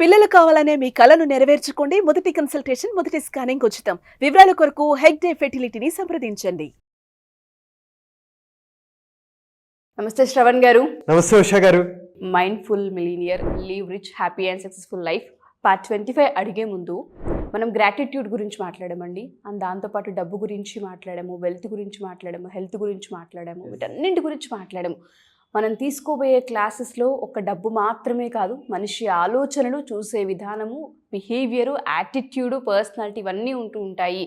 పిల్లలు కావాలనే మీ కలను నెరవేర్చుకోండి. మొదటి కన్సల్టేషన్, మొదటి స్కానింగ్ ఉచితం. వివరాల కొరకు హెగ్డే ఫెర్టిలిటీని సంప్రదించండి. నమస్తే శ్రవణ్ గారు. నమస్తే ఉషా గారు. Mindful millionaire, leave rich, happy and successful life part 25 అడిగే ముందు మనం గ్రాటిట్యూడ్ గురించి మాట్లాడామండి. అండ్ దాంతోపాటు డబ్బు గురించి మాట్లాడాము, వెల్త్ గురించి మాట్లాడాము, హెల్త్ గురించి మాట్లాడాము, వీటన్నింటి గురించి మాట్లాడాము. మనం తీసుకోబోయే క్లాసెస్లో ఒక డబ్బు మాత్రమే కాదు, మనిషి ఆలోచనలు, చూసే విధానము, బిహేవియరు, యాటిట్యూడు, పర్సనాలిటీ ఇవన్నీ ఉంటూ ఉంటాయి.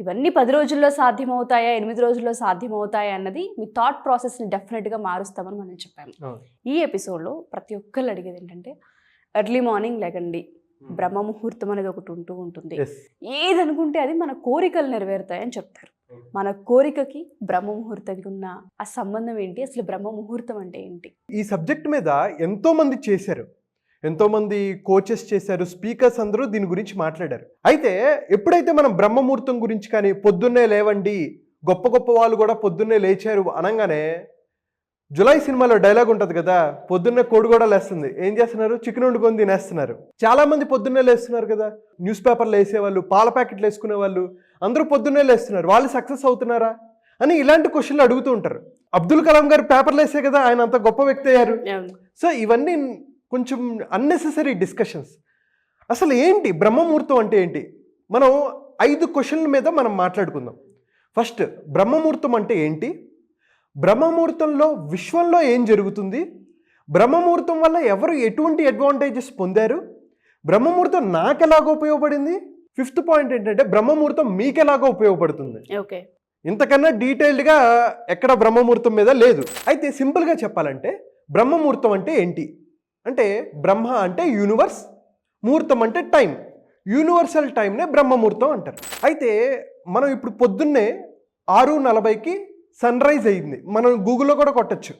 ఇవన్నీ 10 రోజుల్లో సాధ్యమవుతాయా, 8 రోజుల్లో సాధ్యమవుతాయా అన్నది మీ థాట్ ప్రాసెస్ని డెఫినెట్గా మారుస్తామని మనం చెప్పాము. ఈ ఎపిసోడ్లో ప్రతి ఒక్కళ్ళు అడిగేది ఏంటంటే, ఎర్లీ మార్నింగ్ లేకండి, బ్రహ్మ ముహూర్తం అనేది ఒకటి ఉంటుంది. ఏదనుకుంటే అది మన కోరికలు నెరవేరుతాయని చెప్తారు. మన కోరికకి బ్రహ్మ ముహూర్తానికి ఉన్న ఆ సంబంధం ఏంటి, అసలు బ్రహ్మ ముహూర్తం అంటే ఏంటి? ఈ సబ్జెక్ట్ మీద ఎంతో మంది చేశారు, ఎంతో మంది కోచెస్ చేశారు, స్పీకర్స్ అందరూ దీని గురించి మాట్లాడారు. అయితే ఎప్పుడైతే మనం బ్రహ్మ ముహూర్తం గురించి కానీ, పొద్దున్నే లేవండి, గొప్ప గొప్ప వాళ్ళు కూడా పొద్దున్నే లేచారు అనగానే, జులై సినిమాలో డైలాగ్ ఉంటుంది కదా, పొద్దున్నే కోడి కూడా లేస్తుంది, ఏం చేస్తున్నారు, చికెన్ వండుకొని తినేస్తున్నారు. చాలా మంది పొద్దున్నే లేస్తున్నారు కదా, న్యూస్ పేపర్లు వేసేవాళ్ళు, పాల ప్యాకెట్లు వేసుకునే వాళ్ళు అందరూ పొద్దున్నే లేస్తున్నారు, వాళ్ళు సక్సెస్ అవుతున్నారా అని ఇలాంటి క్వశ్చన్లు అడుగుతూ ఉంటారు. అబ్దుల్ కలాం గారు పేపర్లు వేసే కదా ఆయన అంత గొప్ప వ్యక్తి అయ్యారు. సో ఇవన్నీ కొంచెం అన్నెసెసరీ డిస్కషన్స్. అసలు ఏంటి బ్రహ్మముహూర్తం అంటే ఏంటి? మనం 5 క్వశ్చన్ల మీద మనం మాట్లాడుకుందాం. ఫస్ట్, బ్రహ్మముహూర్తం అంటే ఏంటి? బ్రహ్మముహూర్తంలో విశ్వంలో ఏం జరుగుతుంది? బ్రహ్మముహూర్తం వల్ల ఎవరు ఎటువంటి అడ్వాంటేజెస్ పొందారు? బ్రహ్మముహూర్తం నాకు ఎలాగో ఉపయోగపడింది? 5th పాయింట్ ఏంటంటే, బ్రహ్మముహూర్తం మీకు ఎలాగో ఉపయోగపడుతుంది. ఓకే, ఇంతకన్నా డీటెయిల్డ్గా ఎక్కడ బ్రహ్మముహూర్తం మీద లేదు. అయితే సింపుల్గా చెప్పాలంటే బ్రహ్మముహూర్తం అంటే ఏంటి అంటే, బ్రహ్మ అంటే యూనివర్స్, ముహూర్తం అంటే టైం, యూనివర్సల్ టైంనే బ్రహ్మముహూర్తం అంటారు. అయితే మనం ఇప్పుడు పొద్దున్నే 6:40కి సన్ రైజ్ అయ్యింది, మనం గూగుల్లో కూడా కొట్టచ్చు.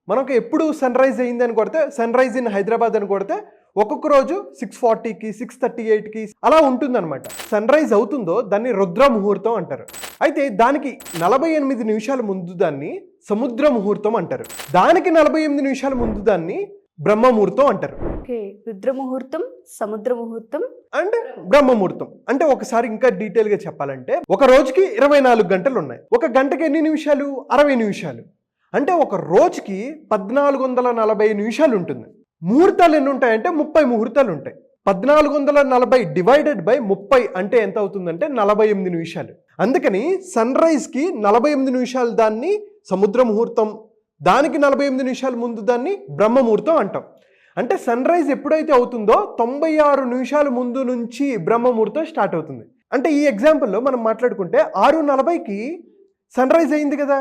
మనకు ఎప్పుడు సన్ రైజ్ అయ్యింది అని కొడితే, సన్ రైజ్ ఇన్ హైదరాబాద్ అని కొడితే ఒక్కొక్క రోజు 6:40కి, 6:38కి అలా ఉంటుందన్నమాట. సన్ రైజ్ అవుతుందో దాన్ని రుద్ర ముహూర్తం అంటారు. అయితే దానికి 48 నిమిషాల ముందు దాన్ని సముద్ర ముహూర్తం అంటారు. దానికి 48 నిమిషాల ముందు దాన్ని బ్రహ్మ ముహూర్తం అంటారు. ఓకే, రుద్ర ముహూర్తం, సముద్ర ముహూర్తం అండ్ బ్రహ్మ ముహూర్తం. అంటే ఒకసారి ఇంకా డీటెయిల్గా చెప్పాలంటే, ఒక రోజుకి 24 గంటలు ఉన్నాయి. ఒక గంటకి ఎన్ని నిమిషాలు? 60 నిమిషాలు. అంటే ఒక రోజుకి 1440 నిమిషాలు ఉంటుంది. ముహూర్తాలు ఎన్ని ఉంటాయంటే 30 ముహూర్తాలు ఉంటాయి. 1440 డివైడెడ్ బై 30 అంటే ఎంత అవుతుందంటే 48 నిమిషాలు. అందుకని సన్ రైజ్కి 48 నిమిషాలు దాన్ని సముద్ర ముహూర్తం, దానికి 48 నిమిషాల ముందు దాన్ని బ్రహ్మ ముహూర్తం అంటాం. అంటే సన్ రైజ్ ఎప్పుడైతే అవుతుందో 96 నిమిషాల ముందు నుంచి బ్రహ్మ ముహూర్తం స్టార్ట్ అవుతుంది. అంటే ఈ ఎగ్జాంపుల్లో మనం మాట్లాడుకుంటే 6:40కి సన్ రైజ్ అయింది కదా,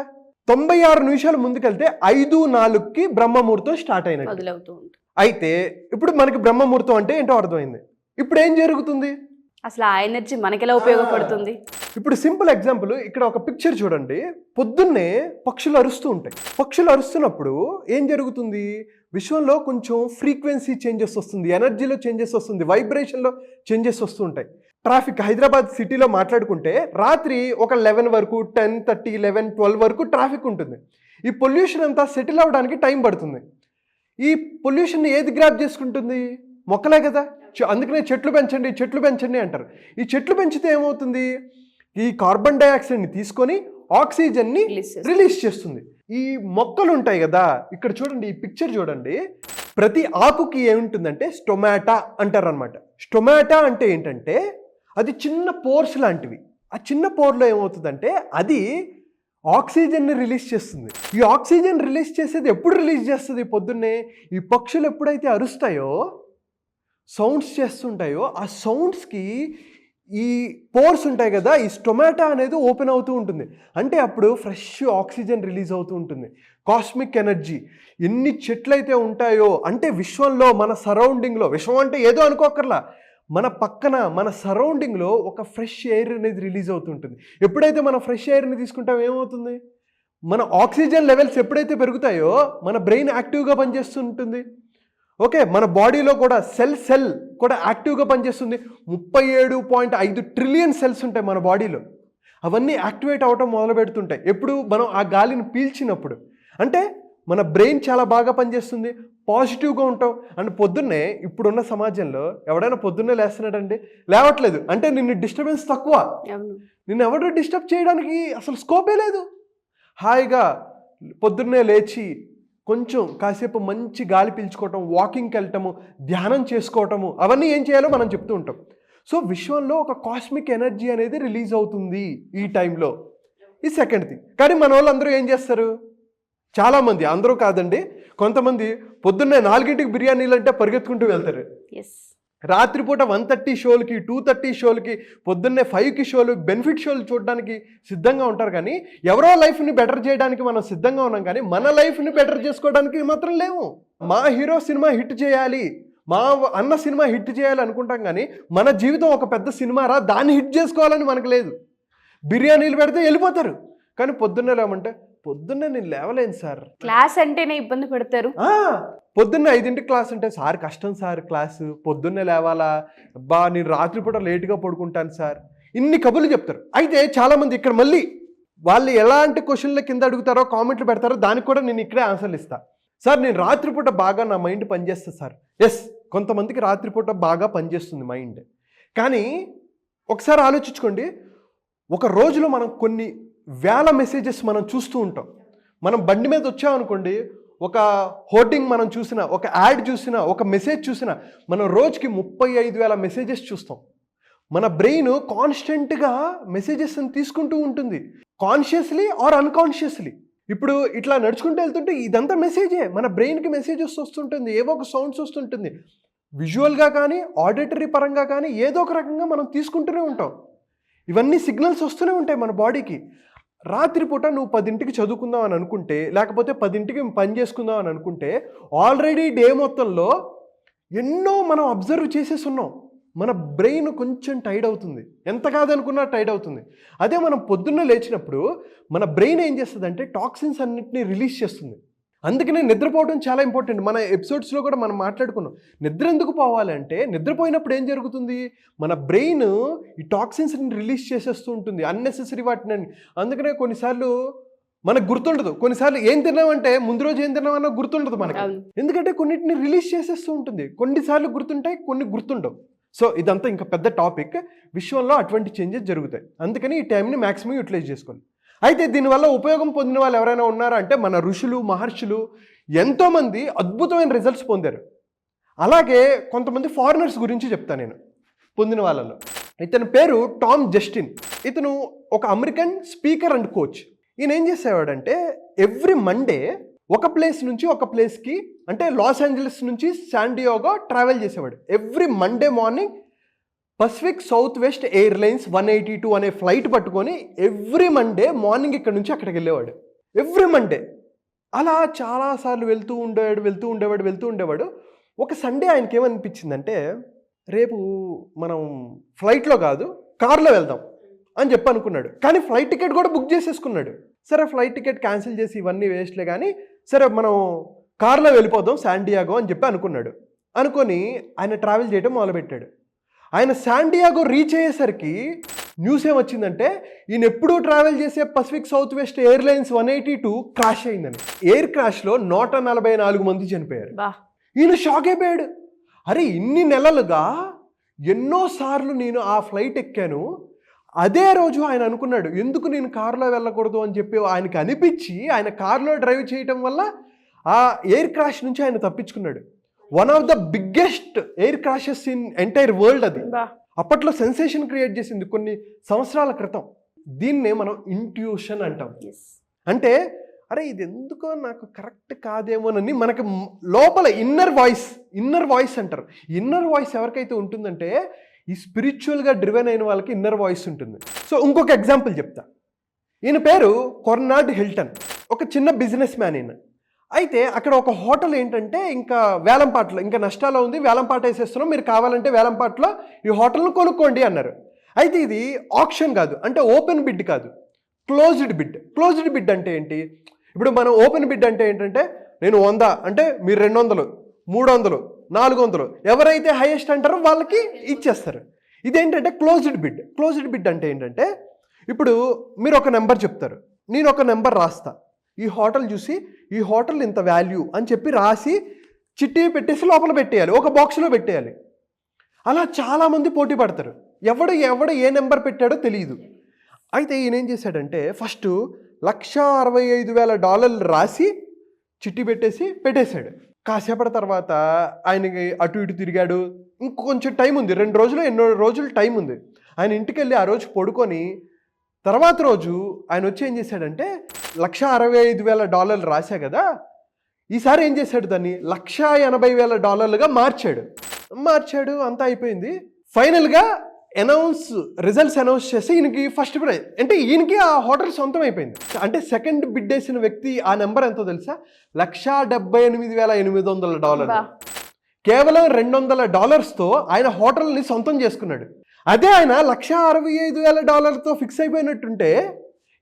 96 నిమిషాల ముందుకెళ్తే 5:04కి బ్రహ్మ ముహూర్తం స్టార్ట్ అయినట్టు. అయితే ఇప్పుడు మనకి బ్రహ్మ ముహూర్తం అంటే ఏంటో అర్థమైంది. ఇప్పుడు ఏం జరుగుతుంది, అసలు ఆ ఎనర్జీ మనకెలా ఉపయోగపడుతుంది? ఇప్పుడు సింపుల్ ఎగ్జాంపుల్, ఇక్కడ ఒక పిక్చర్ చూడండి. పొద్దున్నే పక్షులు అరుస్తూ ఉంటాయి. పక్షులు అరుస్తున్నప్పుడు ఏం జరుగుతుంది, విశ్వంలో కొంచెం ఫ్రీక్వెన్సీ చేంజెస్ వస్తుంది, ఎనర్జీలో చేంజెస్ వస్తుంది, వైబ్రేషన్లో చేంజెస్ వస్తూ ఉంటాయి. ట్రాఫిక్ హైదరాబాద్ సిటీలో మాట్లాడుకుంటే రాత్రి ఒక 11 వరకు, 10:30, 11, 12 వరకు ట్రాఫిక్ ఉంటుంది. ఈ పొల్యూషన్ అంతా సెటిల్ అవ్వడానికి టైం పడుతుంది. ఈ పొల్యూషన్ ఏది గ్రాప్ చేసుకుంటుంది? మొక్కలే కదా. అందుకనే చెట్లు పెంచండి, చెట్లు పెంచండి అంటారు. ఈ చెట్లు పెంచితే ఏమవుతుంది, ఈ కార్బన్ డైఆక్సైడ్ని తీసుకొని ఆక్సిజన్ని రిలీజ్ చేస్తుంది. ఈ మొక్కలు ఉంటాయి కదా, ఇక్కడ చూడండి, ఈ పిక్చర్ చూడండి. ప్రతి ఆకుకి ఏముంటుందంటే స్టొమాటా అంటారు అనమాట. స్టొమాటా అంటే ఏంటంటే అది చిన్న పోర్స్ లాంటివి. ఆ చిన్న పోర్లో ఏమవుతుందంటే అది ఆక్సిజన్ని రిలీజ్ చేస్తుంది. ఈ ఆక్సిజన్ రిలీజ్ చేసేది ఎప్పుడు రిలీజ్ చేస్తుంది? పొద్దున్నే. ఈ పక్షులు ఎప్పుడైతే అరుస్తాయో, సౌండ్స్ చేస్తుంటాయో, ఆ సౌండ్స్కి ఈ పోర్స్ ఉంటాయి కదా, ఈ స్టొమాటా అనేది ఓపెన్ అవుతూ ఉంటుంది. అంటే అప్పుడు ఫ్రెష్ ఆక్సిజన్ రిలీజ్ అవుతూ ఉంటుంది, కాస్మిక్ ఎనర్జీ. ఎన్ని చెట్లయితే ఉంటాయో, అంటే విశ్వంలో, మన సరౌండింగ్లో, విశ్వం అంటే ఏదో అనుకోకర్లా, మన పక్కన, మన సరౌండింగ్లో ఒక ఫ్రెష్ ఎయిర్ అనేది రిలీజ్ అవుతుంటుంది. ఎప్పుడైతే మనం ఫ్రెష్ ఎయిర్ని తీసుకుంటాం ఏమవుతుంది, మన ఆక్సిజన్ లెవెల్స్ ఎప్పుడైతే పెరుగుతాయో మన బ్రెయిన్ యాక్టివ్గా పనిచేస్తుంటుంది. ఓకే, మన బాడీలో కూడా సెల్ కూడా యాక్టివ్గా పనిచేస్తుంది. 37.5 ట్రిలియన్ సెల్స్ ఉంటాయి మన బాడీలో. అవన్నీ యాక్టివేట్ అవ్వటం మొదలు పెడుతుంటాయి ఎప్పుడు మనం ఆ గాలిని పీల్చినప్పుడు. అంటే మన బ్రెయిన్ చాలా బాగా పనిచేస్తుంది, పాజిటివ్గా ఉంటాం. అండ్ పొద్దున్నే ఇప్పుడున్న సమాజంలో ఎవడైనా పొద్దున్నే లేస్తున్నాడండి? లేవట్లేదు. అంటే నిన్ను డిస్టర్బెన్స్ తక్కువ, నిన్ను ఎవడో డిస్టర్బ్ చేయడానికి అసలు స్కోపే లేదు. హాయిగా పొద్దున్నే లేచి కొంచెం కాసేపు మంచి గాలి పీల్చుకోవటం, వాకింగ్కి వెళ్ళటము, ధ్యానం చేసుకోవటము, అవన్నీ ఏం చేయాలో మనం చెప్తూ ఉంటాం. సో విశ్వంలో ఒక కాస్మిక్ ఎనర్జీ అనేది రిలీజ్ అవుతుంది ఈ టైంలో. ఈ సెకండ్ థింగ్. కానీ మన వాళ్ళందరూ ఏం చేస్తారు? చాలామంది, అందరూ కాదండి, కొంతమంది పొద్దున్నే 4ంటికి బిర్యానీలు అంటే పరిగెత్తుకుంటూ వెళ్తారు. రాత్రిపూట 1:30 షోలకి, 2:30 షోలకి, పొద్దున్నే 5కి షోలు, బెనిఫిట్ షోలు చూడడానికి సిద్ధంగా ఉంటారు. కానీ ఎవరో లైఫ్ని బెటర్ చేయడానికి మనం సిద్ధంగా ఉన్నాం, కానీ మన లైఫ్ని బెటర్ చేసుకోవడానికి మాత్రం లేవు. మా హీరో సినిమా హిట్ చేయాలి, మా అన్న సినిమా హిట్ చేయాలి అనుకుంటాం, కానీ మన జీవితం ఒక పెద్ద సినిమారా, దాన్ని హిట్ చేసుకోవాలని మనకు లేదు. బిర్యానీలు పెడితే వెళ్ళిపోతారు, కానీ పొద్దున్నే లేమంటే పొద్దున్నే నేను లేవలేను సార్. క్లాస్ అంటేనే ఇబ్బంది పడతారు. పొద్దున్నే 5ంటికి క్లాస్ అంటే, సార్ కష్టం సార్ క్లాసు, పొద్దున్నే లేవాలా, అబ్బా నేను రాత్రిపూట లేటుగా పడుకుంటాను సార్, ఇన్ని కబుర్లు చెప్తారు. అయితే చాలామంది ఇక్కడ మళ్ళీ వాళ్ళు ఎలాంటి క్వశ్చన్ల కింద అడుగుతారో, కామెంట్లు పెడతారో, దానికి కూడా నేను ఇక్కడే ఆన్సర్లు ఇస్తాను. సార్ నేను రాత్రిపూట బాగా నా మైండ్ పనిచేస్తుంది సార్. ఎస్, కొంతమందికి రాత్రిపూట బాగా పనిచేస్తుంది మైండ్. కానీ ఒకసారి ఆలోచించుకోండి, ఒక రోజులో మనం కొన్ని వేల మెసేజెస్ మనం చూస్తూ ఉంటాం. మనం బండి మీద వచ్చామనుకోండి, ఒక హోర్డింగ్ మనం చూసినా, ఒక యాడ్ చూసినా, ఒక మెసేజ్ చూసినా, మనం రోజుకి 35,000 మెసేజెస్ చూస్తాం. మన బ్రెయిన్ కాన్స్టెంట్గా మెసేజెస్ని తీసుకుంటూ ఉంటుంది, కాన్షియస్లీ ఆర్ అన్కాన్షియస్లీ. ఇప్పుడు ఇట్లా నడుచుకుంటూ వెళ్తుంటే ఇదంతా మెసేజే, మన బ్రెయిన్కి మెసేజెస్ వస్తుంటుంది, ఏవో ఒక సౌండ్స్ వస్తుంటుంది. విజువల్గా కానీ, ఆడిటరీ పరంగా కానీ, ఏదో ఒక రకంగా మనం తీసుకుంటూనే ఉంటాం. ఇవన్నీ సిగ్నల్స్ వస్తూనే ఉంటాయి మన బాడీకి. రాత్రిపూట నువ్వు 10ంటికి చదువుకుందాం అని అనుకుంటే, లేకపోతే 10ంటికి పని చేసుకుందాం అని అనుకుంటే, ఆల్రెడీ డే మొత్తంలో ఎన్నో మనం అబ్జర్వ్ చేసేసి ఉన్నాం. మన బ్రెయిన్ కొంచెం టైర్డ్ అవుతుంది, ఎంత కాదనుకున్నా టైర్డ్ అవుతుంది. అదే మనం పొద్దున్నే లేచినప్పుడు మన బ్రెయిన్ ఏం చేస్తుంది అంటే టాక్సిన్స్ అన్నింటినీ రిలీజ్ చేస్తుంది. అందుకనే నిద్రపోవడం చాలా ఇంపార్టెంట్. మన ఎపిసోడ్స్లో కూడా మనం మాట్లాడుకున్నాం, నిద్ర ఎందుకు పోవాలంటే, నిద్రపోయినప్పుడు ఏం జరుగుతుంది, మన బ్రెయిన్ ఈ టాక్సిన్స్ని రిలీజ్ చేసేస్తూ ఉంటుంది, అన్నెసెసరీ వాటిని. అందుకనే కొన్నిసార్లు మనకు గుర్తుండదు, కొన్నిసార్లు ఏం తిన్నామంటే ముందు రోజు ఏం తిన్నామన్నా గుర్తుండదు మనకి, ఎందుకంటే కొన్నిటిని రిలీజ్ చేసేస్తూ ఉంటుంది. కొన్నిసార్లు గుర్తుంటాయి, కొన్ని గుర్తుండవు. సో ఇదంతా ఇంకా పెద్ద టాపిక్. విశ్వంలో అటువంటి చేంజెస్ జరుగుతాయి, అందుకని ఈ టైంని మ్యాక్సిమం యూటిలైజ్ చేసుకోండి. అయితే దీనివల్ల ఉపయోగం పొందిన వాళ్ళు ఎవరైనా ఉన్నారా అంటే, మన ఋషులు, మహర్షులు ఎంతోమంది అద్భుతమైన రిజల్ట్స్ పొందారు. అలాగే కొంతమంది ఫారినర్స్ గురించి చెప్తాను నేను పొందిన వాళ్ళలో. ఇతని పేరు టామ్ జస్టిన్. ఇతను ఒక అమెరికన్ స్పీకర్ అండ్ కోచ్. ఈయన ఏం చేసేవాడంటే, ఎవ్రీ మండే ఒక ప్లేస్ నుంచి ఒక ప్లేస్కి, అంటే లాస్ ఏంజలస్ నుంచి శాన్ డియాగో ట్రావెల్ చేసేవాడు. Every Monday morning Pacific south west airlines 182 అనే ఫ్లైట్ పట్టుకొని ఎవ్రీ మండే మార్నింగ్ ఇక్కడ నుంచి అక్కడికి వెళ్ళేవాడు. ఎవ్రీ మండే అలా చాలాసార్లు వెళ్తూ ఉండేవాడు. ఒక సండే ఆయనకి ఏమనిపించిందంటే, రేపు మనం ఫ్లైట్లో కాదు కార్లో వెళ్దాం అని చెప్పి అనుకున్నాడు. కానీ ఫ్లైట్ టికెట్ కూడా బుక్ చేసేసుకున్నాడు. సరే ఫ్లైట్ టికెట్ క్యాన్సిల్ చేసి ఇవన్నీ వేస్ట్లే కానీ, సరే మనం కార్లో వెళ్ళిపోదాం శాన్ డియాగో అని చెప్పి అనుకున్నాడు. అనుకొని ఆయన ట్రావెల్ చేయడం మొదలుపెట్టాడు. ఆయన శాన్ డియాగో రీచ్ అయ్యేసరికి న్యూస్ ఏమొచ్చిందంటే, ఈయన ఎప్పుడూ ట్రావెల్ చేసే Pacific south west airlines 182 crash అయిందని. ఎయిర్ క్రాష్లో 144 మంది చనిపోయారు. ఈయన షాక్ అయిపోయాడు. అరే ఇన్ని నెలలుగా ఎన్నోసార్లు నేను ఆ ఫ్లైట్ ఎక్కాను, అదే రోజు ఆయన అనుకున్నాడు ఎందుకు నేను కార్లో వెళ్ళకూడదు అని చెప్పి ఆయనకి అనిపించి, ఆయన కార్లో డ్రైవ్ చేయటం వల్ల ఆ ఎయిర్ క్రాష్ నుంచి ఆయన తప్పించుకున్నాడు. One of the biggest air crashes in entire world అది. అప్పట్లో సెన్సేషన్ క్రియేట్ చేసింది కొన్ని సంవత్సరాల క్రితం. దీన్నే మనం ఇంట్యూషన్ అంటాం. అంటే అరే ఇది ఎందుకో నాకు కరెక్ట్ కాదేమోనని మనకు లోపల ఇన్నర్ వాయిస్ అంటారు. ఇన్నర్ వాయిస్ ఎవరికైతే ఉంటుందంటే, ఈ స్పిరిచువల్గా డ్రివెన్ అయిన వాళ్ళకి ఇన్నర్ వాయిస్ ఉంటుంది. సో ఇంకొక ఎగ్జాంపుల్ చెప్తా. ఈయన పేరు కొర్నాడ్ హిల్టన్. ఒక చిన్న బిజినెస్ మ్యాన్ ఈయన. అయితే అక్కడ ఒక హోటల్ ఏంటంటే, ఇంకా వేలంపాట్లో, ఇంకా నష్టాల్లో ఉంది, వేలంపాట వేసేస్తున్నాం, మీరు కావాలంటే వేలంపాట్లో ఈ హోటల్ను కొనుక్కోండి అన్నారు. అయితే ఇది ఆప్షన్ కాదు, అంటే ఓపెన్ బిడ్ కాదు, క్లోజ్డ్ బిడ్. క్లోజ్డ్ బిడ్ అంటే ఏంటి? ఇప్పుడు మనం ఓపెన్ బిడ్ అంటే ఏంటంటే, నేను 100 అంటే మీరు 200, 300, 400 ఎవరైతే హైయెస్ట్ అంటారో వాళ్ళకి ఇచ్చేస్తారు. ఇదేంటంటే క్లోజ్డ్ బిడ్. క్లోజ్డ్ బిడ్ అంటే ఏంటంటే, ఇప్పుడు మీరు ఒక నెంబర్ చెప్తారు, నేను ఒక నెంబర్ రాస్తా, ఈ హోటల్ చూసి ఈ హోటల్ ఇంత వాల్యూ అని చెప్పి రాసి చిట్టి పెట్టేసి లోపల పెట్టేయాలి, ఒక బాక్స్లో పెట్టేయాలి. అలా చాలామంది పోటీ పడతారు. ఎవడు ఏ నెంబర్ పెట్టాడో తెలియదు. అయితే ఈయన ఏం చేశాడంటే ఫస్ట్ $165,000 రాసి చిట్టి పెట్టేశాడు. కాసేపటి తర్వాత ఆయనకి అటు ఇటు తిరిగాడు. ఇంకొంచెం టైం ఉంది, 2 రోజులు ఎన్నో రోజులు టైం ఉంది. ఆయన ఇంటికి వెళ్ళి ఆ రోజు పడుకొని తర్వాత రోజు ఆయన వచ్చి ఏం చేశాడంటే $165,000 రాశా కదా, ఈసారి ఏం చేశాడు దాన్ని $180,000గా మార్చాడు. అంతా అయిపోయింది. ఫైనల్గా రిజల్ట్స్ అనౌన్స్ చేస్తే ఈయనకి ఫస్ట్ ప్రైజ్, అంటే ఈయనకి ఆ హోటల్ సొంతం అయిపోయింది. అంటే సెకండ్ బిడ్ వేసిన వ్యక్తి ఆ నెంబర్ ఎంతో తెలుసా? $178,800. కేవలం $200తో ఆయన హోటల్ని సొంతం చేసుకున్నాడు. అదే ఆయన $165,000తో ఫిక్స్ అయిపోయినట్టుంటే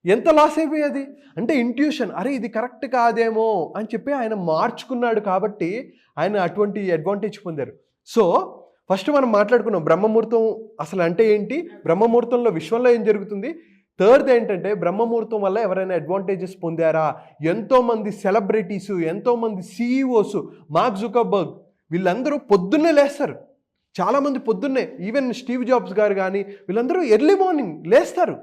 ఎంత లాస్ అయిపోయేది. అంటే ఇంట్యూషన్, అరే ఇది కరెక్ట్ కాదేమో అని చెప్పి ఆయన మార్చుకున్నాడు. కాబట్టి ఆయన అటువంటి అడ్వాంటేజ్ పొందారు. సో ఫస్ట్ మనం మాట్లాడుకున్నాం బ్రహ్మముహూర్తం అసలు అంటే ఏంటి, బ్రహ్మముహూర్తంలో విశ్వంలో ఏం జరుగుతుంది. థర్డ్ ఏంటంటే బ్రహ్మముహూర్తం వల్ల ఎవరైనా అడ్వాంటేజెస్ పొందారా? ఎంతోమంది సెలబ్రిటీసు, ఎంతోమంది CEOs, మార్క్ జుకర్బర్గ్ వీళ్ళందరూ పొద్దున్నే లేస్తారు. చాలామంది పొద్దున్నే, ఈవెన్ స్టీవ్ జాబ్స్ గారు కానీ వీళ్ళందరూ ఎర్లీ మార్నింగ్ లేస్తారు.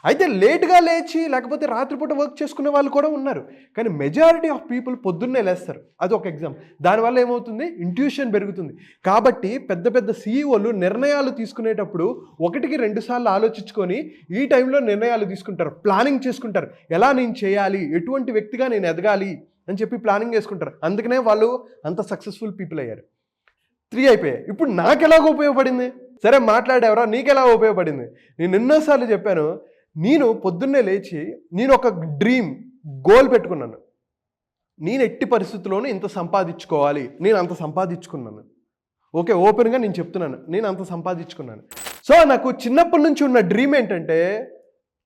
అయితే లేట్గా లేచి లేకపోతే రాత్రిపూట వర్క్ చేసుకునే వాళ్ళు కూడా ఉన్నారు. కానీ మెజారిటీ ఆఫ్ పీపుల్ పొద్దున్నే లేస్తారు. అది ఒక ఎగ్జాంపుల్. దానివల్ల ఏమవుతుంది, ఇంట్యూషన్ పెరుగుతుంది. కాబట్టి పెద్ద CEOలు నిర్ణయాలు తీసుకునేటప్పుడు 1-2 సార్లు ఆలోచించుకొని ఈ టైంలో నిర్ణయాలు తీసుకుంటారు, ప్లానింగ్ చేసుకుంటారు. ఎలా నేను చేయాలి, ఎటువంటి వ్యక్తిగా నేను ఎదగాలి అని చెప్పి ప్లానింగ్ చేసుకుంటారు. అందుకనే వాళ్ళు అంత సక్సెస్ఫుల్ పీపుల్ అయ్యారు. 3 అయిపోయాయి. ఇప్పుడు నాకు ఎలాగ ఉపయోగపడింది? సరే మాట్లాడేవరా, నీకు ఎలా ఉపయోగపడింది? నేను ఎన్నోసార్లు చెప్పాను, నేను పొద్దున్నే లేచి నేను ఒక గోల్ పెట్టుకున్నాను. నేను ఎట్టి పరిస్థితుల్లోనూ ఇంత సంపాదించుకోవాలి. నేను అంత సంపాదించుకున్నాను. ఓకే, ఓపెన్గా నేను చెప్తున్నాను, నేను అంత సంపాదించుకున్నాను. సో నాకు చిన్నప్పటి నుంచి ఉన్న డ్రీమ్ ఏంటంటే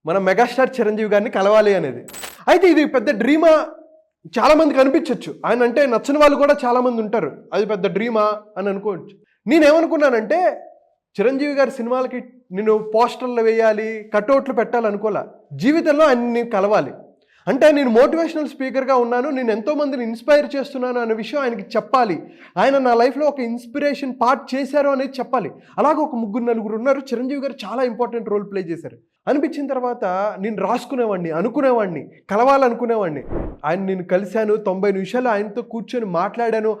మన మెగాస్టార్ చిరంజీవి గారిని కలవాలి అనేది. అయితే ఇది పెద్ద డ్రీమా చాలామందికి అనిపించవచ్చు. ఆయన అంటే నచ్చని వాళ్ళు కూడా చాలామంది ఉంటారు. అది పెద్ద డ్రీమా అని అనుకోవచ్చు. నేనేమనుకున్నానంటే చిరంజీవి గారి సినిమాలకి నేను పోస్టర్లు వేయాలి, కట్అవుట్లు పెట్టాలనుకోలే. జీవితంలో ఆయన కలవాలి. అంటే నేను మోటివేషనల్ స్పీకర్గా ఉన్నాను, నేను ఎంతోమందిని ఇన్స్పైర్ చేస్తున్నాను అనే విషయం ఆయనకి చెప్పాలి. ఆయన నా లైఫ్లో ఒక ఇన్స్పిరేషన్ పార్ట్ చేశారు అనేది చెప్పాలి. అలాగే ఒక 3-4 ఉన్నారు. చిరంజీవి గారు చాలా ఇంపార్టెంట్ రోల్ ప్లే చేశారు అనిపించిన తర్వాత నేను రాసుకునేవాడిని, అనుకునేవాడిని, కలవాలనుకునేవాడిని. నేను కలిశాను, 90 నిమిషాలు ఆయనతో కూర్చొని మాట్లాడాను.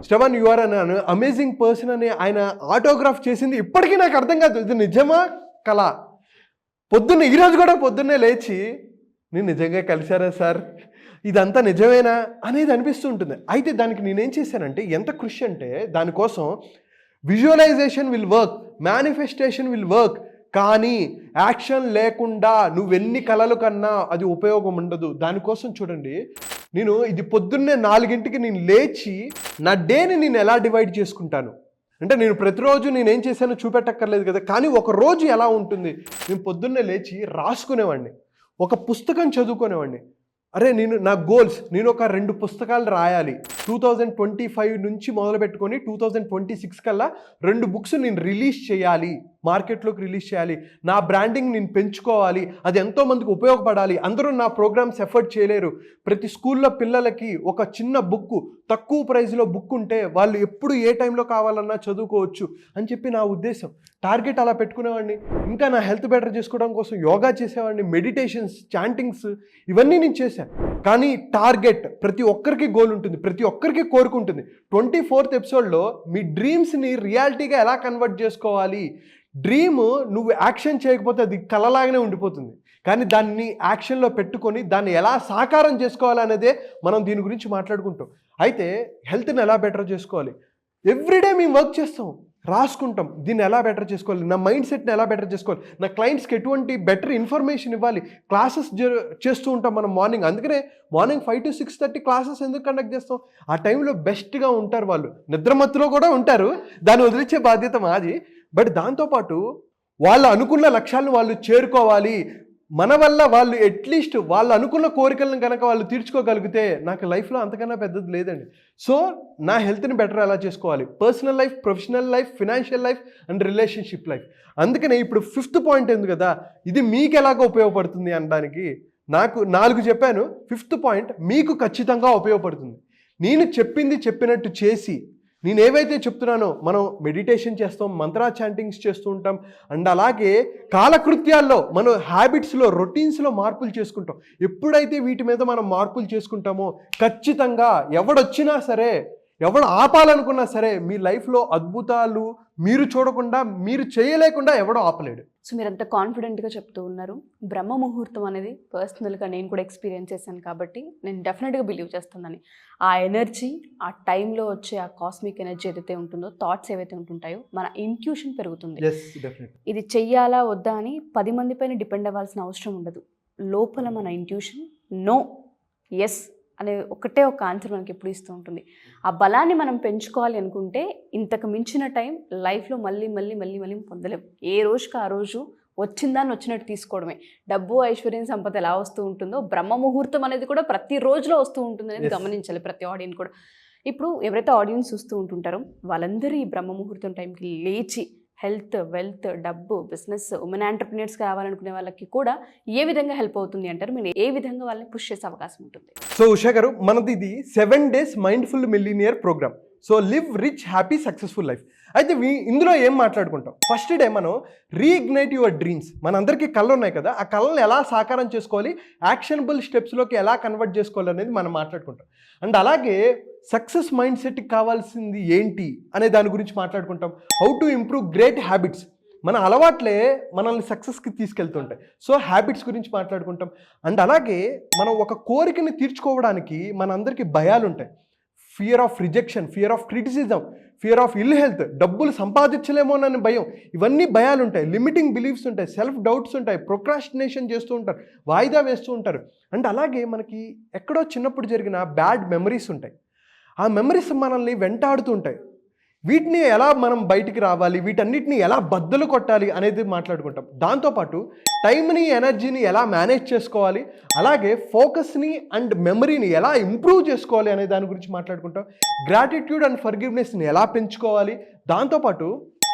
Shravan you are an amazing person అని ఆయన ఆటోగ్రాఫ్ చేసింది ఇప్పటికీ నాకు అర్థం కాదు, ఇది నిజమా కళ. ఈరోజు కూడా పొద్దున్నే లేచి నేను నిజంగా కలిశారా సార్, ఇదంతా నిజమేనా అనేది అనిపిస్తూ ఉంటుంది. అయితే దానికి నేనేం చేశానంటే ఎంత కృషి అంటే దానికోసం visualisation will work, manifestation will work, కానీ యాక్షన్ లేకుండా నువ్వెన్ని కలలు కన్నా అది ఉపయోగం ఉండదు. దానికోసం చూడండి, నేను ఇది పొద్దున్నే 4ంటికి నేను లేచి నా డేని నేను ఎలా డివైడ్ చేసుకుంటాను అంటే నేను ప్రతిరోజు నేనేం చేశానో చూపెట్టక్కర్లేదు కదా, కానీ ఒక రోజు ఎలా ఉంటుంది, నేను పొద్దున్నే లేచి రాసుకునేవాడిని, ఒక పుస్తకం చదువుకునేవాడిని. అరే నా గోల్స్, నేను ఒక 2 పుస్తకాలు రాయాలి. 2025 నుంచి మొదలు పెట్టుకొని 2026 కల్లా 2 బుక్స్ నేను రిలీజ్ చేయాలి, మార్కెట్లోకి రిలీజ్ చేయాలి. నా బ్రాండింగ్ నేను పెంచుకోవాలి, అది ఎంతోమందికి ఉపయోగపడాలి. అందరూ నా ప్రోగ్రామ్స్ ఎఫర్ట్ చేయలేరు. ప్రతి స్కూల్లో పిల్లలకి ఒక చిన్న బుక్, తక్కువ ప్రైజ్లో బుక్ ఉంటే వాళ్ళు ఎప్పుడు ఏ టైంలో కావాలన్నా చదువుకోవచ్చు అని చెప్పి నా ఉద్దేశం. టార్గెట్ అలా పెట్టుకునేవాడిని. ఇంకా నా హెల్త్ బెటర్ చేసుకోవడం కోసం యోగా చేసేవాడిని, మెడిటేషన్స్, చాంటింగ్స్ ఇవన్నీ నేను చేశాను. కానీ టార్గెట్, ప్రతి ఒక్కరికి గోల్ ఉంటుంది, ప్రతి ఒక్కరికి కోరుకుంటుంది. 24th ఎపిసోడ్లో మీ డ్రీమ్స్ని రియాలిటీగా ఎలా కన్వర్ట్ చేసుకోవాలి. డ్రీమ్ నువ్వు యాక్షన్ చేయకపోతే అది కలలాగానే ఉండిపోతుంది, కానీ దాన్ని యాక్షన్లో పెట్టుకొని దాన్ని ఎలా సాకారం చేసుకోవాలనేదే మనం దీని గురించి మాట్లాడుకుంటాం. అయితే హెల్త్ని ఎలా బెటర్ చేసుకోవాలి, ఎవ్రీడే మేము వర్క్ చేస్తాం, రాసుకుంటాం దీన్ని ఎలా బెటర్ చేసుకోవాలి, నా మైండ్ సెట్ని ఎలా బెటర్ చేసుకోవాలి, నా క్లయింట్స్కి ఎటువంటి బెటర్ ఇన్ఫర్మేషన్ ఇవ్వాలి. క్లాసెస్ చేస్తూ ఉంటాం మనం మార్నింగ్. అందుకనే మార్నింగ్ 5 to 6:30 క్లాసెస్ ఎందుకు కండక్ట్ చేస్తాం? ఆ టైంలో బెస్ట్గా ఉంటారు వాళ్ళు, నిద్రమత్తులో కూడా ఉంటారు, దాన్ని వదిలించే బాధ్యత మాది. బట్ దాంతోపాటు వాళ్ళు అనుకున్న లక్ష్యాలను వాళ్ళు చేరుకోవాలి. మన వల్ల వాళ్ళు అట్లీస్ట్ వాళ్ళు అనుకున్న కోరికలను కనుక వాళ్ళు తీర్చుకోగలిగితే నాకు లైఫ్లో అంతకన్నా పెద్దది లేదండి. సో నా హెల్త్ని బెటర్ ఎలా చేసుకోవాలి, personal life, professional life, financial life and relationship life. అందుకనే ఇప్పుడు 5th పాయింట్ ఉంది కదా, ఇది మీకు ఎలాగో ఉపయోగపడుతుంది అనడానికి నాకు 4 చెప్పాను. 5th పాయింట్ మీకు ఖచ్చితంగా ఉపయోగపడుతుంది. నేను చెప్పినట్టు చేసి నేను ఏవైతే చెప్తున్నానో, మనం మెడిటేషన్ చేస్తాం, మంత్రా చాంటింగ్స్ చేస్తూ ఉంటాం, అండ్ అలాగే కాలకృత్యాల్లో మనం హ్యాబిట్స్లో రొటీన్స్లో మార్పులు చేసుకుంటాం. ఎప్పుడైతే వీటి మీద మనం మార్పులు చేసుకుంటామో ఖచ్చితంగా ఎవడొచ్చినా సరే, ఎవడు ఆపాలనుకున్నా సరే, మీ లైఫ్లో అద్భుతాలు మీరు చూడకుండా, మీరు చేయలేకుండా ఎవడో ఆపలేడు. సో మీరు అంత కాన్ఫిడెంట్గా చెప్తూ ఉన్నారు. బ్రహ్మ ముహూర్తం అనేది పర్సనల్గా నేను కూడా ఎక్స్పీరియన్స్ చేశాను కాబట్టి నేను డెఫినెట్గా బిలీవ్ చేస్తున్నాను. ఆ ఎనర్జీ, ఆ టైంలో వచ్చే ఆ కాస్మిక్ ఎనర్జీ ఏదైతే ఉంటుందో, థాట్స్ ఏవైతే ఉంటుంటాయో, మన ఇంట్యూషన్ పెరుగుతుంది. ఇది చెయ్యాలా వద్దా అని 10 మంది పైన డిపెండ్ అవ్వాల్సిన అవసరం ఉండదు. లోపల మన ఇంట్యూషన్ నో, ఎస్ అనే ఒకటే ఒక ఆన్సర్ మనకి ఎప్పుడు ఇస్తూ ఉంటుంది. ఆ బలాన్ని మనం పెంచుకోవాలి అనుకుంటే ఇంతకు మించిన టైం లైఫ్లో మళ్ళీ పొందలేం. ఏ రోజుకి ఆ రోజు వచ్చిందాన్ని వచ్చినట్టు తీసుకోవడమే. డబ్బు, ఐశ్వర్యం, సంపద ఎలా వస్తూ ఉంటుందో బ్రహ్మ ముహూర్తం అనేది కూడా ప్రతి రోజులో వస్తూ ఉంటుంది అనేది గమనించాలి ప్రతి ఆడియన్స్ కూడా. ఇప్పుడు ఎవరైతే ఆడియన్స్ చూస్తూ ఉంటుంటారో వాళ్ళందరూ ఈ బ్రహ్మ ముహూర్తం టైంకి లేచి హెల్త్, వెల్త్, డబ్బు, బిజినెస్, ఉమెన్ ఎంటర్‌ప్రెన్యూర్స్ కావాలనుకునే వాళ్ళకి కూడా ఏ విధంగా హెల్ప్ అవుతుంది అంటారు? మీరు ఏ విధంగా వాళ్ళని పుష్ చేసే అవకాశం ఉంటుంది? సో ఉషా గారు, మనది ఇది 7 days mindful millionaire programme. So live rich happy successful life. అయితే ఇందులో ఏం మాట్లాడుకుంటాం? ఫస్ట్ డే మనం రీఇగ్నైట్ యువర్ డ్రీమ్స్. మనందరికీ కళ్ళు ఉన్నాయి కదా, ఆ కళ్ళని ఎలా సాకారం చేసుకోవాలి, యాక్షనబుల్ స్టెప్స్లోకి ఎలా కన్వర్ట్ చేసుకోవాలి అనేది మనం మాట్లాడుకుంటాం. అండ్ అలాగే సక్సెస్ మైండ్ సెట్కి కావాల్సింది ఏంటి అనే దాని గురించి మాట్లాడుకుంటాం. How to improve great habits. మన అలవాట్లే మనల్ని సక్సెస్కి తీసుకెళ్తుంటాయి. సో హ్యాబిట్స్ గురించి మాట్లాడుకుంటాం. అండ్ అలాగే మనం ఒక కోరికని తీర్చుకోవడానికి మనందరికీ భయాలు ఉంటాయి. Fear of rejection, fear of criticism, fear of ill health, డబ్బులు సంపాదించలేమోనని భయం, ఇవన్నీ భయాలు ఉంటాయి. లిమిటింగ్ బిలీఫ్స్ ఉంటాయి, సెల్ఫ్ డౌట్స్ ఉంటాయి, ప్రొక్రాస్టినేషన్ చేస్తూ ఉంటారు, వాయిదా వేస్తూ ఉంటారు. అండ్ అలాగే మనకి ఎక్కడో చిన్నప్పుడు జరిగిన బ్యాడ్ మెమరీస్ ఉంటాయి. ఆ మెమరీస్ మనల్ని వెంటాడుతూ ఉంటాయి. వీటిని ఎలా మనం బయటికి రావాలి, వీటన్నిటిని ఎలా బద్దలు కొట్టాలి అనేది మాట్లాడుకుంటాం. దాంతోపాటు టైంని, ఎనర్జీని ఎలా మేనేజ్ చేసుకోవాలి, అలాగే ఫోకస్ని అండ్ మెమరీని ఎలా ఇంప్రూవ్ చేసుకోవాలి అనే దాని గురించి మాట్లాడుకుంటాం. గ్రాటిట్యూడ్ అండ్ ఫర్గివ్నెస్ని ఎలా పెంచుకోవాలి. దాంతోపాటు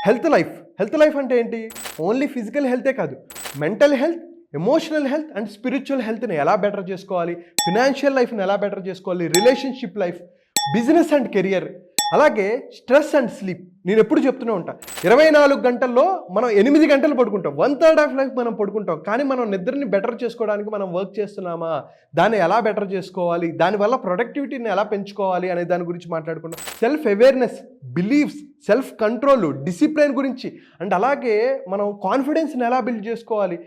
హెల్త్ లైఫ్ అంటే ఏంటి? ఓన్లీ ఫిజికల్ హెల్తే కాదు, mental health, emotional health and spiritual హెల్త్ని ఎలా బెటర్ చేసుకోవాలి, ఫినాన్షియల్ లైఫ్ని ఎలా బెటర్ చేసుకోవాలి, relationship life, business and career, అలాగే స్ట్రెస్ అండ్ స్లీప్. నేను ఎప్పుడు చెప్తూనే ఉంటాను, 24 గంటల్లో మనం 8 గంటలు పడుకుంటాం, 1/3 ఆఫ్ లైఫ్ మనం పడుకుంటాం. కానీ మనం నిద్రని బెటర్ చేసుకోవడానికి మనం వర్క్ చేస్తున్నామా, దాన్ని ఎలా బెటర్ చేసుకోవాలి, దానివల్ల ప్రొడక్టివిటీని ఎలా పెంచుకోవాలి అనే దాని గురించి మాట్లాడుకుంటాం. Self awareness, beliefs, self control, discipline గురించి, అండ్ అలాగే మనం కాన్ఫిడెన్స్ని ఎలా బిల్డ్ చేసుకోవాలి,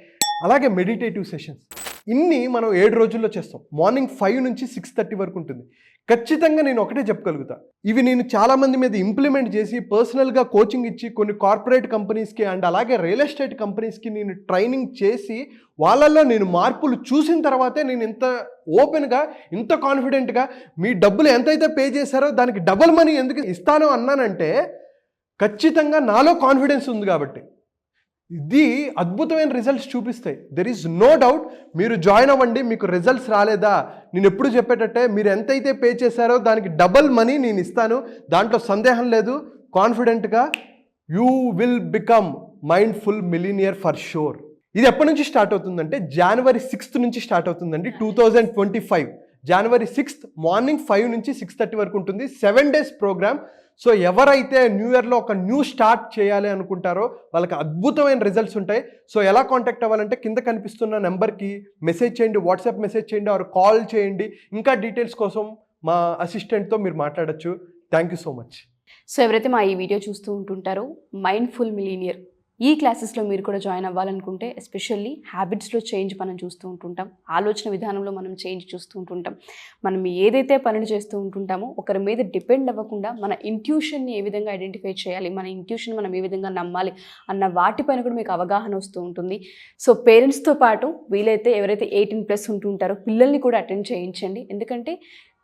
అలాగే మెడిటేటివ్ సెషన్స్. ఇన్ని మనం 7 రోజుల్లో చేస్తాం. మార్నింగ్ 5 నుంచి 6:30 వరకు ఉంటుంది. ఖచ్చితంగా నేను ఒకటే చెప్పగలుగుతా, ఇవి నేను చాలామంది మీద ఇంప్లిమెంట్ చేసి పర్సనల్గా కోచింగ్ ఇచ్చి కొన్ని కార్పొరేట్ కంపెనీస్కి అండ్ అలాగే రియల్ ఎస్టేట్ కంపెనీస్కి నేను ట్రైనింగ్ చేసి వాళ్ళల్లో నేను మార్పులు చూసిన తర్వాతే నేను ఇంత ఓపెన్గా, ఇంత కాన్ఫిడెంట్గా మీ డబ్బులు ఎంతైతే పే చేశారో దానికి డబుల్ మనీ ఎందుకు ఇస్తానో అన్నానంటే ఖచ్చితంగా నాలో కాన్ఫిడెన్స్ ఉంది కాబట్టి. ఇది అద్భుతమైన రిజల్ట్స్ చూపిస్తాయి. There is no doubt. మీరు జాయిన్ అవ్వండి. మీకు రిజల్ట్స్ రాలేదా, నేను ఎప్పుడు చెప్పేటట్టే మీరు ఎంతైతే పే చేశారో దానికి డబల్ మనీ నేను ఇస్తాను, దాంట్లో సందేహం లేదు. కాన్ఫిడెంట్గా you will become mindful millionaire for sure. ఇది ఎప్పటి నుంచి స్టార్ట్ అవుతుందంటే January 6th నుంచి స్టార్ట్ అవుతుందండి. 2025 January 6th మార్నింగ్ 5 నుంచి 6:30 వరకు ఉంటుంది. 7 days ప్రోగ్రామ్. సో ఎవరైతే న్యూ ఇయర్లో ఒక న్యూ స్టార్ట్ చేయాలి అనుకుంటారో వాళ్ళకి అద్భుతమైన రిజల్ట్స్ ఉంటాయి. సో ఎలా కాంటాక్ట్ అవ్వాలంటే కింద కనిపిస్తున్న నెంబర్కి మెసేజ్ చేయండి, వాట్సాప్ మెసేజ్ చేయండి, ఆర్ కాల్ చేయండి. ఇంకా డీటెయిల్స్ కోసం మా అసిస్టెంట్తో మీరు మాట్లాడచ్చు. Thank you so much. So ఎవరైతే మా ఈ వీడియో చూస్తూ ఉంటుంటారో మైండ్ఫుల్ మిలియనియర్ ఈ క్లాసెస్లో మీరు కూడా జాయిన్ అవ్వాలనుకుంటే, ఎస్పెషల్లీ హ్యాబిట్స్లో చేంజ్ మనం చూస్తూ ఉంటుంటాం, ఆలోచన విధానంలో మనం చేంజ్ చూస్తూ ఉంటుంటాం. మనం ఏదైతే పనులు చేస్తూ ఉంటుంటామో ఒకరి మీద డిపెండ్ అవ్వకుండా మన ఇంట్యూషన్ని ఏ విధంగా ఐడెంటిఫై చేయాలి, మన ఇంట్యూషన్ మనం ఏ విధంగా నమ్మాలి అన్న వాటిపైన కూడా మీకు అవగాహన వస్తూ ఉంటుంది. సో పేరెంట్స్తో పాటు వీలైతే ఎవరైతే 18+ ఉంటుంటారో పిల్లల్ని కూడా అటెండ్ చేయించండి. ఎందుకంటే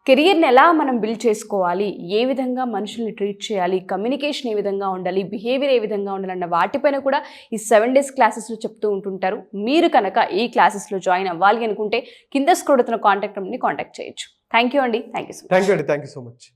కెరియర్ని ఎలా మనం బిల్డ్ చేసుకోవాలి, ఏ విధంగా మనుషుల్ని ట్రీట్ చేయాలి, కమ్యూనికేషన్ ఏ విధంగా ఉండాలి, బిహేవియర్ ఏ విధంగా ఉండాలి అన్న వాటిపైన కూడా ఈ 7 days క్లాసెస్లో చెప్తూ ఉంటుంటారు. మీరు కనుక ఈ క్లాసెస్లో జాయిన్ అవ్వాలి అనుకుంటే కింద స్క్రోల్ అవుతున్న కాంటాక్ట్ నెంబర్ని కాంటాక్ట్ చేయొచ్చు. థ్యాంక్ యూ అండి. Thank you so much.